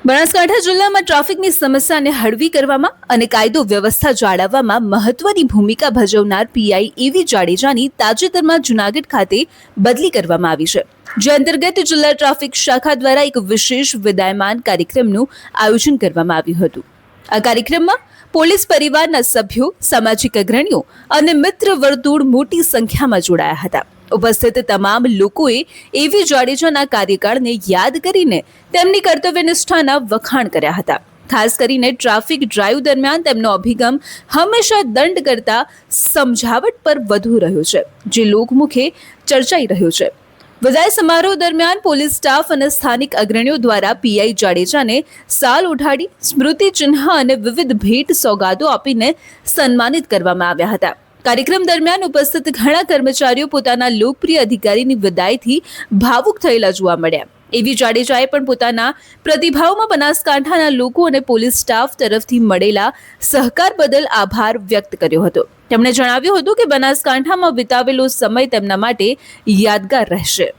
બનાસકાંઠા જિલ્લામાં ટ્રાફિકની સમસ્યાને હળવી કરવામાં અને કાયદો વ્યવસ્થા જાળવવામાં મહત્વની ભૂમિકા ભજવનાર પીઆઈ એવી જાડેજાની તાજેતરમાં જૂનાગઢ ખાતે બદલી કરવામાં આવી છે, જે અંતર્ગત જિલ્લા ટ્રાફિક શાખા દ્વારા એક વિશેષ વિદાયમાન કાર્યક્રમનું આયોજન કરવામાં આવ્યું હતું। આ કાર્યક્રમમાં પોલીસ પરિવારના સભ્યો, સામાજિક અગ્રણીઓ અને મિત્ર વર્તુળ મોટી સંખ્યામાં જોડાયા હતા। ઉપસ્થિત તમામ લોકોએ એવી જાડેજાના કાર્યકાળને યાદ કરીને તેમની કર્તવ્યનિષ્ઠાના વખાણ કર્યા હતા। ખાસ કરીને ટ્રાફિક ડ્રાઈવ દરમિયાન તેમનો અભિગમ હંમેશા દંડ કરતા સમજાવટ પર વધુ રહ્યો છે, જે લોકમુખે ચર્ચાઈ રહ્યો છે। વિદાય સમારોહ દરમિયાન પોલીસ સ્ટાફ અને સ્થાનિક અગ્રણીઓ દ્વારા પીઆઈ જાડેજાને સાલ ઉઠાડી સ્મૃતિ ચિહ્ન અને વિવિધ ભેટ સોગાદો આપીને સન્માનિત કરવામાં આવ્યા હતા। કાર્યક્રમ દરમિયાન ઉપસ્થિત ઘણા કર્મચારીઓ પોતાના લોકપ્રિય અધિકારીની વિદાયથી ભાવુક થયેલા જોવા મળ્યા। એવી જાડેજાએ પણ પોતાના પ્રતિભાવમાં બનાસકાંઠાના લોકો અને પોલીસ સ્ટાફ તરફથી મળેલા સહકાર બદલ આભાર વ્યક્ત કર્યો હતો। તેમણે જણાવ્યું હતું કે બનાસકાંઠામાં વિતાવેલો સમય તેમના માટે યાદગાર રહેશે।